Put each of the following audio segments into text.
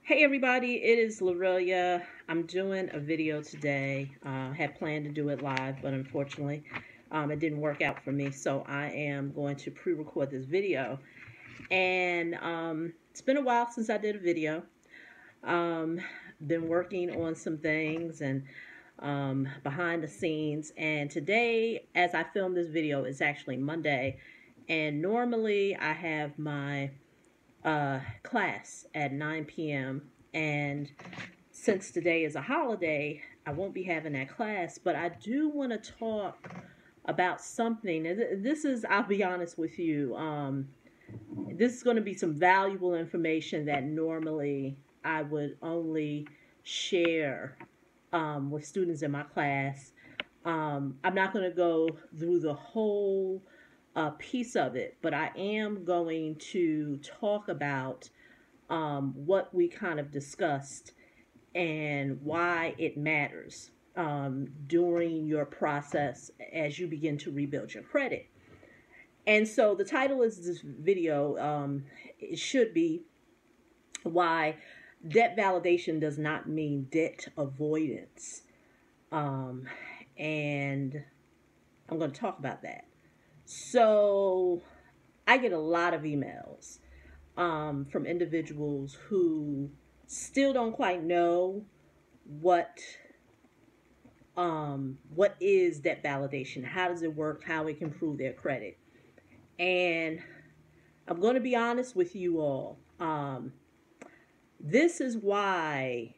Hey everybody, it is Lorelia. I'm doing a video today. Had planned to do it live, but unfortunately it didn't work out for me. So I am going to pre-record this video. And it's been a while since I did a video. Been working on some things and behind the scenes. And today, as I film this video, it's actually Monday. And normally I have my class at 9 p.m. and since today is a holiday, I won't be having that class, but I do want to talk about something. This is, I'll be honest with you, this is going to be some valuable information that normally I would only share with students in my class. I'm not going to go through the whole piece of it, but I am going to talk about what we kind of discussed and why it matters during your process as you begin to rebuild your credit. And so the title of this video, it should be why debt validation does not mean debt avoidance. And I'm going to talk about that. So I get a lot of emails from individuals who still don't quite know what is debt validation, how does it work, how it can improve their credit. And I'm going to be honest with you all. This is why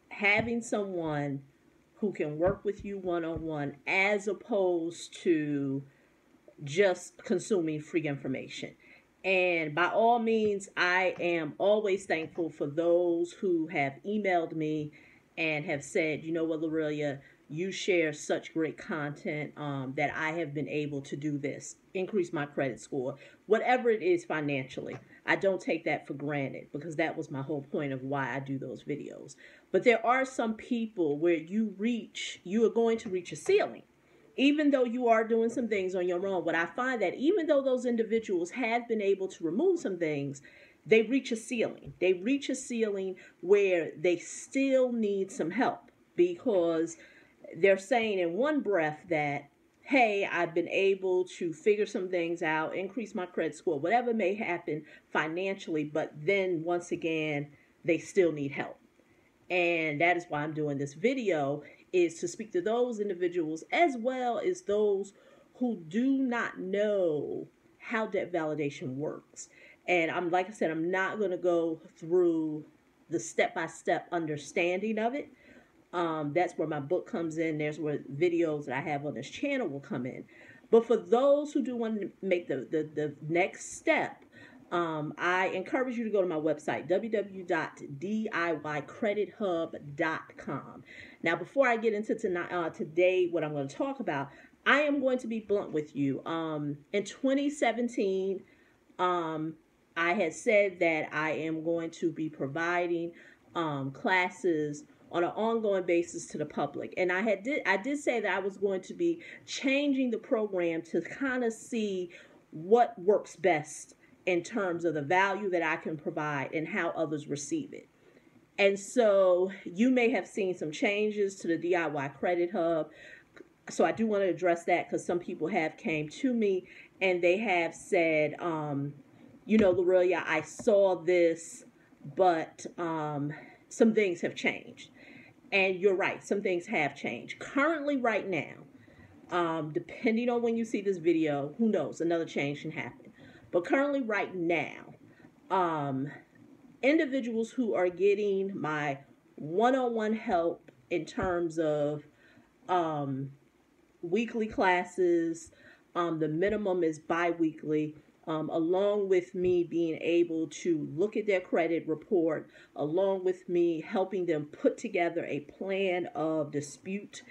having someone who can work with you one-on-one as opposed to just consuming free information. And by all means, I am always thankful for those who have emailed me and have said, you know what, Lorelia, you share such great content that I have been able to do this, increase my credit score, whatever it is financially. I don't take that for granted because that was my whole point of why I do those videos. But there are some people where you are going to reach a ceiling. Even though you are doing some things on your own, but I find that even though those individuals have been able to remove some things, they reach a ceiling. They reach a ceiling where they still need some help because they're saying in one breath that, hey, I've been able to figure some things out, increase my credit score, whatever may happen financially, but then once again, they still need help. And that is why I'm doing this video, is to speak to those individuals as well as those who do not know how debt validation works. And like I said, I'm not going to go through the step-by-step understanding of it. That's where my book comes in. There's where videos that I have on this channel will come in. But for those who do want to make the next step, I encourage you to go to my website, www.diycredithub.com. Now, before I get into today, what I'm going to talk about, I am going to be blunt with you. In 2017, I had said that I am going to be providing classes on an ongoing basis to the public. And I did say that I was going to be changing the program to kind of see what works best in terms of the value that I can provide and how others receive it. And so you may have seen some changes to the DIY Credit Hub. So I do want to address that because some people have came to me and they have said, you know, Lorelia, I saw this, but some things have changed. And you're right, some things have changed. Currently, right now, depending on when you see this video, who knows, another change can happen. But currently, right now, individuals who are getting my one-on-one help in terms of weekly classes, the minimum is bi-weekly, along with me being able to look at their credit report, along with me helping them put together a plan of dispute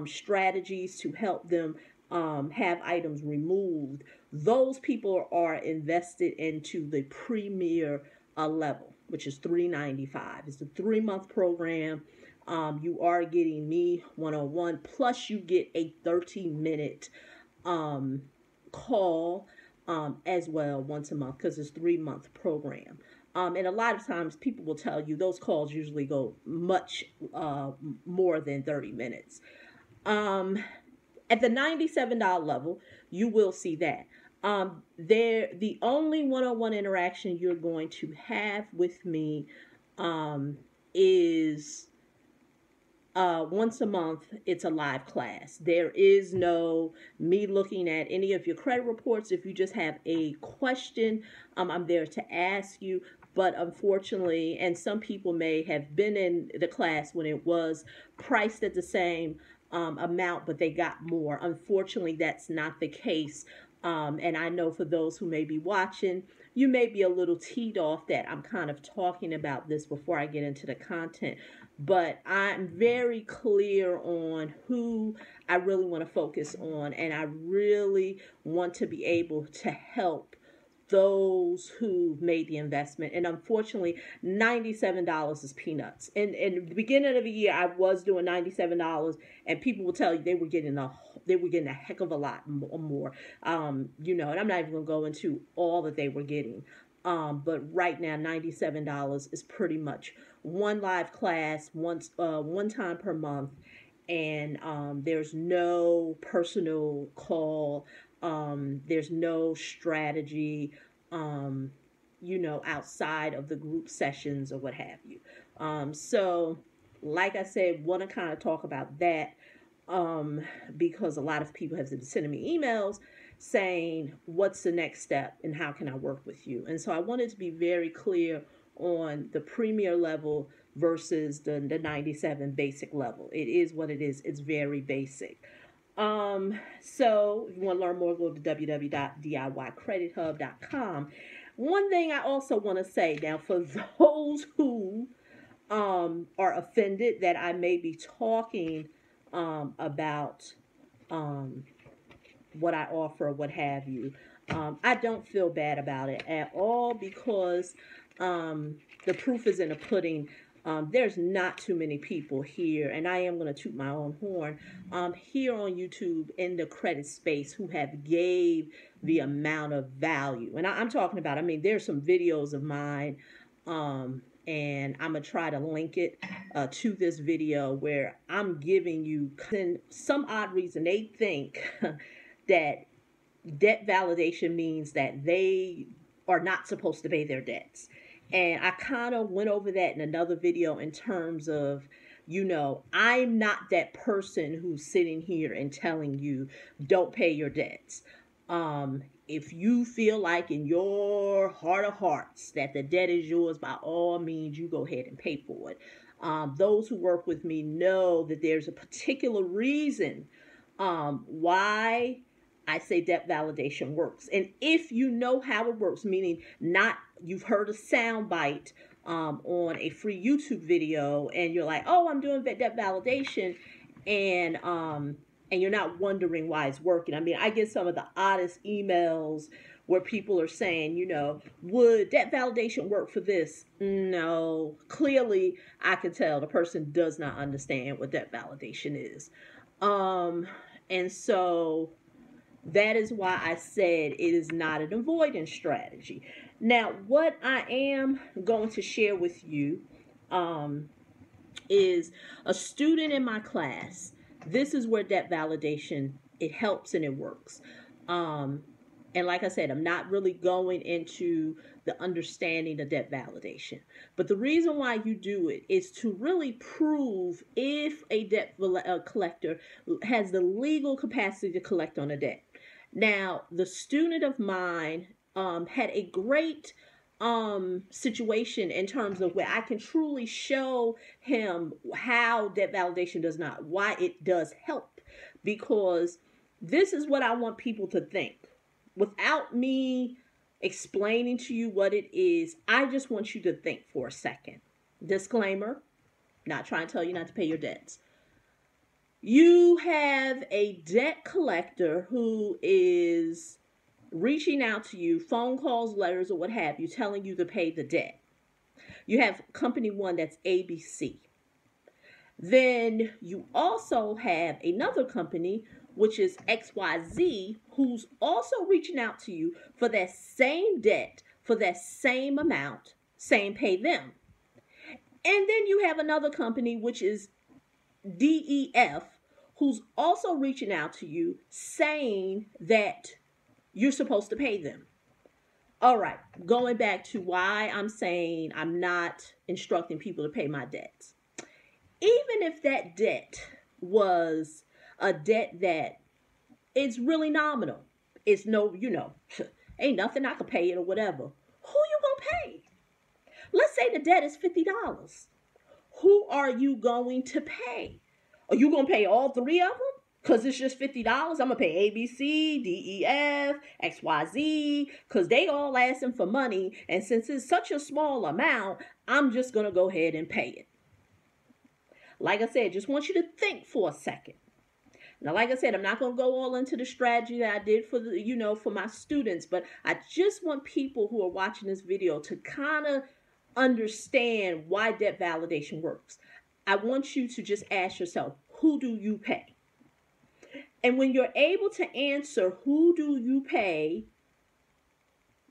strategies to help them have items removed. Those people are invested into the premier level, which is $395. It's a 3-month program. You are getting me one-on-one, plus you get a 30-minute call as well once a month because it's a 3-month program. And a lot of times people will tell you those calls usually go much more than 30 minutes. At the $97 level, you will see that. The only one-on-one interaction you're going to have with me is once a month. It's a live class. There is no me looking at any of your credit reports. If you just have a question, I'm there to ask you. But unfortunately, and some people may have been in the class when it was priced at the same amount, but they got more. Unfortunately, that's not the case. And I know for those who may be watching, you may be a little teed off that I'm kind of talking about this before I get into the content. But I'm very clear on who I really want to focus on, and I really want to be able to help those who made the investment. And unfortunately, $97 is peanuts. And in the beginning of the year, I was doing $97, and people will tell you they were getting a heck of a lot more. And I'm not even gonna go into all that they were getting. But right now, $97 is pretty much one live class one time per month, and there's no personal call. There's no strategy, outside of the group sessions or what have you. So, like I said, want to kind of talk about that because a lot of people have been sending me emails saying, what's the next step and how can I work with you? And so I wanted to be very clear on the premier level versus the 97 basic level. It is what it is. It's very basic. So if you want to learn more, go to www.diycredithub.com. One thing I also want to say now, for those who are offended that I may be talking about what I offer or what have you, I don't feel bad about it at all because the proof is in the pudding. There's not too many people here, and I am going to toot my own horn, here on YouTube in the credit space who have gave the amount of value. And I'm talking about, there's some videos of mine, and I'm going to try to link it to this video where I'm giving you, in some odd reason, they think that debt validation means that they are not supposed to pay their debts. And I kind of went over that in another video in terms of, I'm not that person who's sitting here and telling you don't pay your debts. If you feel like in your heart of hearts that the debt is yours, by all means, you go ahead and pay for it. Those who work with me know that there's a particular reason why I say debt validation works. And if you know how it works, meaning you've heard a sound bite on a free YouTube video and you're like, oh, I'm doing debt validation, and you're not wondering why it's working. I get some of the oddest emails where people are saying, would debt validation work for this? No, clearly I can tell the person does not understand what debt validation is. And so that is why I said it is not an avoidance strategy. Now, what I am going to share with you is a student in my class. This is where debt validation, it helps and it works. And like I said, I'm not really going into the understanding of debt validation. But the reason why you do it is to really prove if a debt collector has the legal capacity to collect on a debt. Now, the student of mine had a great situation in terms of where I can truly show him how debt validation why it does help. Because this is what I want people to think. Without me explaining to you what it is, I just want you to think for a second. Disclaimer, not trying to tell you not to pay your debts. You have a debt collector who is reaching out to you, phone calls, letters, or what have you, telling you to pay the debt. You have company one, that's ABC. Then you also have another company, which is XYZ, who's also reaching out to you for that same debt, for that same amount, saying pay them. And then you have another company, which is DEF, who's also reaching out to you saying that you're supposed to pay them. All right, going back to why I'm saying I'm not instructing people to pay my debts. Even if that debt was a debt that is really nominal, it's no, ain't nothing I could pay it or whatever. Who you gonna pay? Let's say the debt is $50. Who are you going to pay? Are you going to pay all three of them? Because it's just $50. I'm going to pay A, B, C, D, E, F, X, Y, Z. Because they all asking for money. And since it's such a small amount, I'm just going to go ahead and pay it. Like I said, just want you to think for a second. Now, like I said, I'm not going to go all into the strategy that I did for for my students. But I just want people who are watching this video to kind of understand why debt validation works. I want you to just ask yourself, who do you pay? And when you're able to answer who do you pay,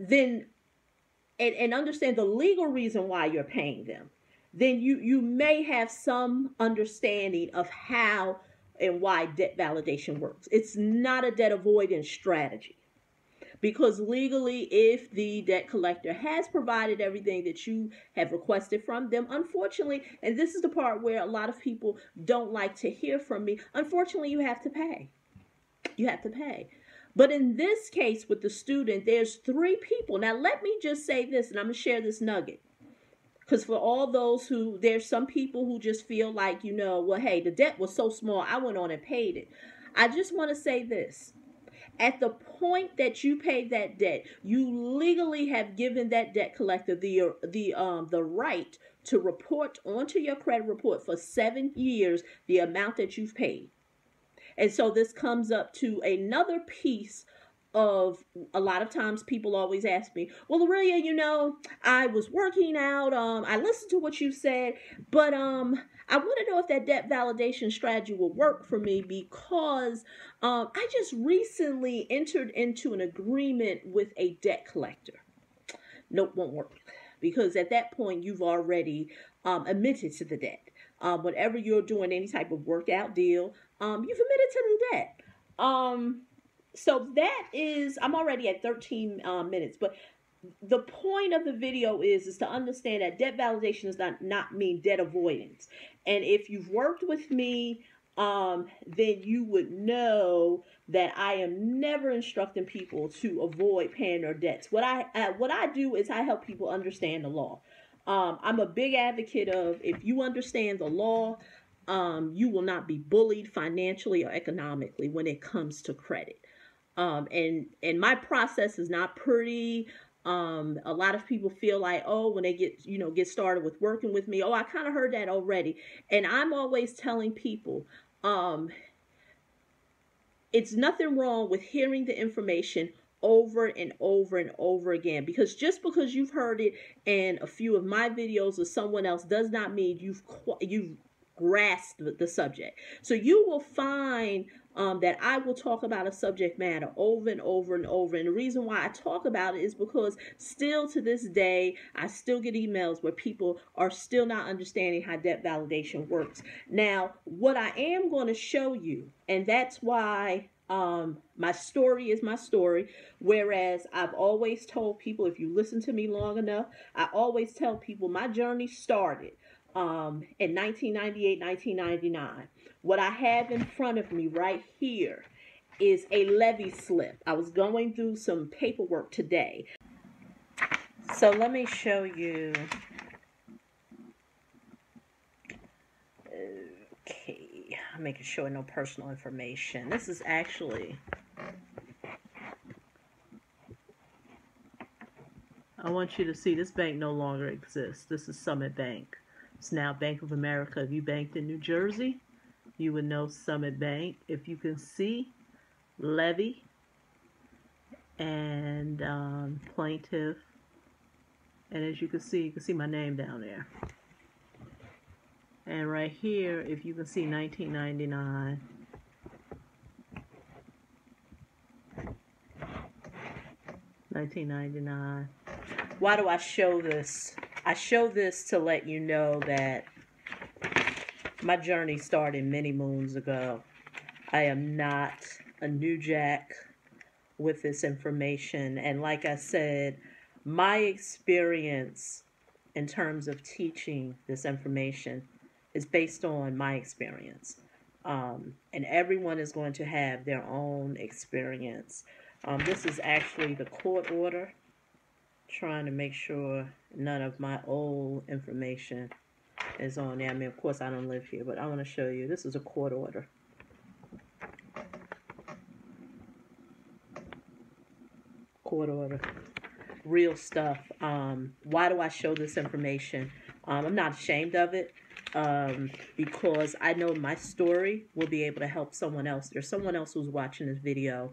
then and understand the legal reason why you're paying them, then you may have some understanding of how and why debt validation works. It's not a debt avoidance strategy. Because legally, if the debt collector has provided everything that you have requested from them, unfortunately, and this is the part where a lot of people don't like to hear from me, unfortunately, you have to pay. You have to pay. But in this case with the student, there's three people. Now, let me just say this, and I'm going to share this nugget. Because for all those there's some people who just feel like, well, hey, the debt was so small, I went on and paid it. I just want to say this. At the point that you pay that debt, you legally have given that debt collector the right to report onto your credit report for 7 years the amount that you've paid. And so this comes up to another piece of, a lot of times people always ask me, well, Aurelia, I was working out, I listened to what you said, but I want to know if that debt validation strategy will work for me because I just recently entered into an agreement with a debt collector. Nope, won't work. Because at that point, you've already admitted to the debt. Whenever you're doing any type of workout deal, you've admitted to the debt. So that is, I'm already at 13 minutes, but the point of the video is to understand that debt validation does not mean debt avoidance. And if you've worked with me, then you would know that I am never instructing people to avoid paying their debts. What I do is I help people understand the law. I'm a big advocate of, if you understand the law, you will not be bullied financially or economically when it comes to credit. And my process is not pretty. A lot of people feel like, when they get started with working with me, I kind of heard that already. And I'm always telling people, it's nothing wrong with hearing the information over and over and over again, because just because you've heard it in a few of my videos or someone else does not mean you've grasped the subject. So you will find that I will talk about a subject matter over and over and over. And the reason why I talk about it is because still to this day, I still get emails where people are still not understanding how debt validation works. Now, what I am going to show you, and that's why my story is my story, whereas I've always told people, if you listen to me long enough, I always tell people my journey started in 1998, 1999. What I have in front of me right here is a levy slip. I was going through some paperwork today. So let me show you. Okay, I'm making sure no personal information. This is actually, I want you to see this bank no longer exists. This is Summit Bank. It's now Bank of America. If you banked in New Jersey, you would know Summit Bank. If you can see, levy and plaintiff. And as you can see my name down there. And right here, if you can see 1999. Why do I show this? I show this to let you know that my journey started many moons ago. I am not a new jack with this information. And like I said, my experience in terms of teaching this information is based on my experience. And everyone is going to have their own experience. This is actually the court order, trying to make sure none of my old information is on there. I mean, of course, I don't live here, but I want to show you. This is a court order. Court order. Real stuff. Why do I show this information? I'm not ashamed of it, because I know my story will be able to help someone else. There's someone else who's watching this video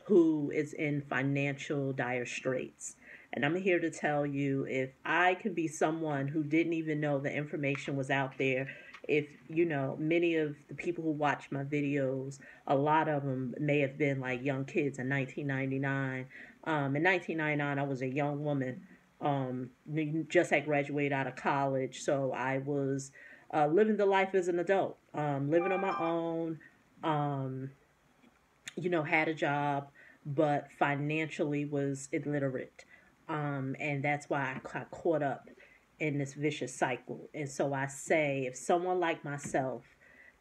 who is in financial dire straits. And I'm here to tell you, if I could be someone who didn't even know the information was out there, if, you know, many of the people who watch my videos, a lot of them may have been like young kids in 1999. In 1999, I was a young woman, just had graduated out of college. So I was living the life as an adult, living on my own, you know, had a job, but financially was illiterate. And that's why I got caught up in this vicious cycle. And so I say, if someone like myself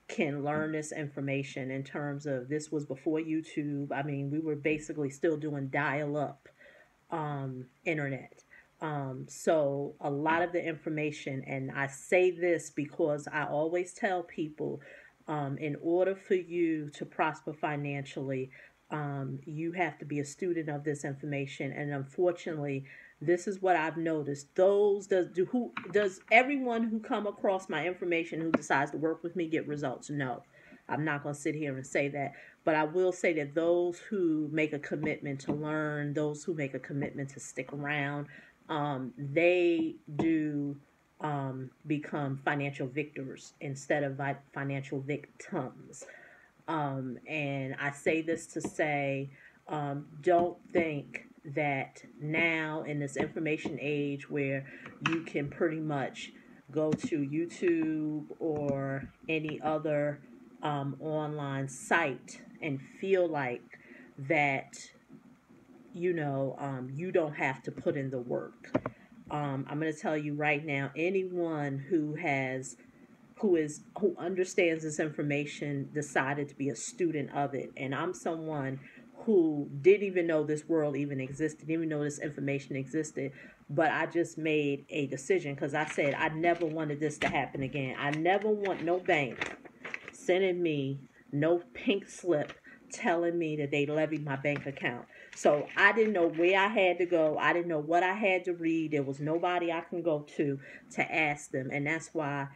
can learn this information, in terms of, this was before YouTube. I mean, we were basically still doing dial-up internet. So a lot of the information, and I say this because I always tell people, in order for you to prosper financially, you have to be a student of this information. And unfortunately, this is what I've noticed. Does everyone who come across my information who decides to work with me get results? No. I'm not going to sit here and say that. But I will say that those who make a commitment to learn, those who make a commitment to stick around, they do become financial victors instead of financial victims. And I say this to say, don't think that now in this information age where you can pretty much go to YouTube or any other online site and feel like that, you know, you don't have to put in the work. I'm going to tell you right now, anyone who understands this information decided to be a student of it. And I'm someone who didn't even know this world even existed, didn't even know this information existed. But I just made a decision, because I said I never wanted this to happen again. I never want no bank sending me no pink slip telling me that they levied my bank account. So I didn't know where I had to go. I didn't know what I had to read. There was nobody I can go to ask them. And that's why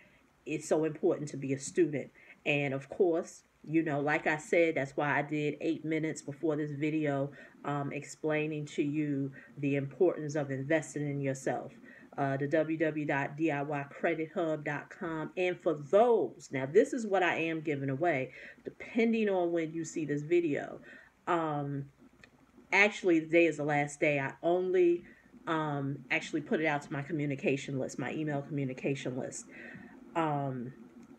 it's so important to be a student. And of course, you know, like I said, that's why I did 8 minutes before this video explaining to you the importance of investing in yourself. The www.diycredithub.com. And for those, now this is what I am giving away, depending on when you see this video. Actually, today is the last day. I only actually put it out to my communication list, my email communication list.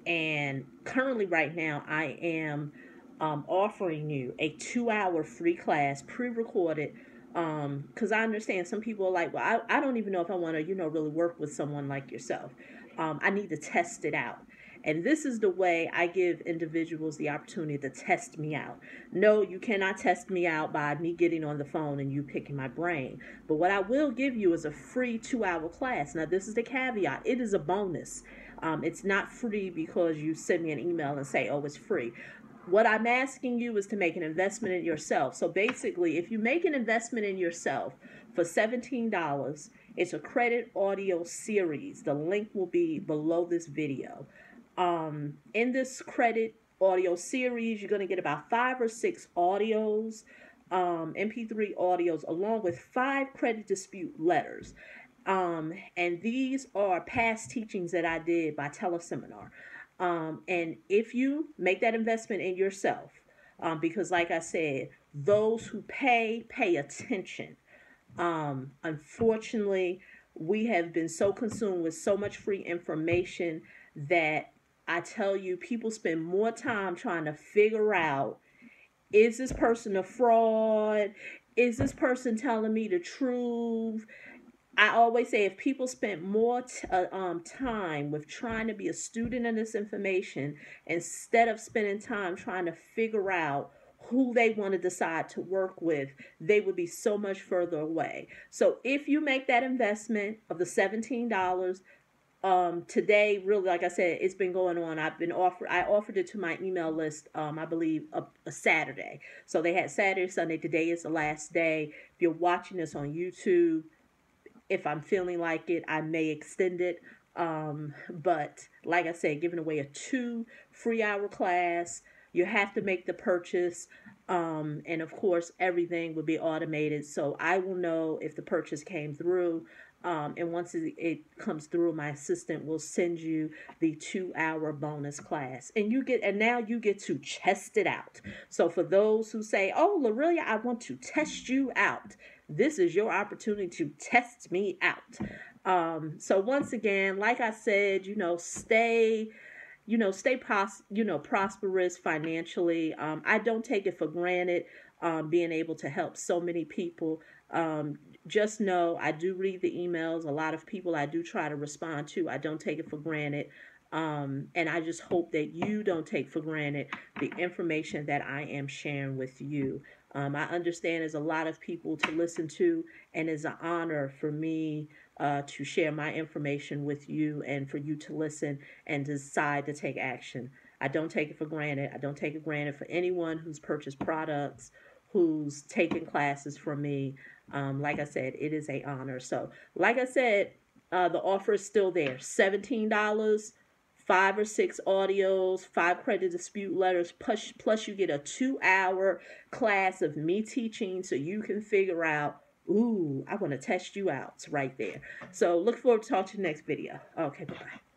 And currently right now I am offering you a 2-hour free class, pre-recorded, because I understand some people are like, well, I don't even know if I want to, you know, really work with someone like yourself. I need to test it out. And this is the way I give individuals the opportunity to test me out. No, you cannot test me out by me getting on the phone and you picking my brain. But what I will give you is a free 2-hour class. Now, this is the caveat. It is a bonus. It's not free because you send me an email and say, oh, it's free. What I'm asking you is to make an investment in yourself. So basically, if you make an investment in yourself for $17, it's a credit audio series. The link will be below this video. In this credit audio series, you're going to get about 5 or 6 audios, MP3 audios, along with 5 credit dispute letters. And these are past teachings that I did by teleseminar. And if you make that investment in yourself, because like I said, those who pay attention. Unfortunately, we have been so consumed with so much free information that I tell you, people spend more time trying to figure out, is this person a fraud? Is this person telling me the truth? I always say, if people spent more time with trying to be a student of this information instead of spending time trying to figure out who they want to decide to work with, they would be so much further away. So if you make that investment of the $17, today, really, like I said, it's been going on. I offered it to my email list, I believe a Saturday. So they had Saturday, Sunday. Today is the last day. If you're watching this on YouTube, if I'm feeling like it, I may extend it. But like I said, giving away a 2 free hour class, you have to make the purchase. And of course, everything will be automated. So I will know if the purchase came through. And once it comes through, my assistant will send you the 2 hour bonus class. And now you get to test it out. So for those who say, oh, Lorelia, I want to test you out, this is your opportunity to test me out. So once again, like I said, stay prosperous financially. I don't take it for granted, being able to help so many people. Just know I do read the emails. A lot of people I do try to respond to. I don't take it for granted. And I just hope that you don't take for granted the information that I am sharing with you. I understand there's a lot of people to listen to, and it's an honor for me to share my information with you and for you to listen and decide to take action. I don't take it for granted. I don't take it for granted for anyone who's purchased products, who's taken classes from me. Like I said, it is an honor. So, like I said, the offer is still there. $17, 5 or 6 audios, 5 credit dispute letters, plus you get a 2 hour class of me teaching so you can figure out, ooh, I want to test you out. It's right there. So look forward to talking to you next video. Okay, bye-bye.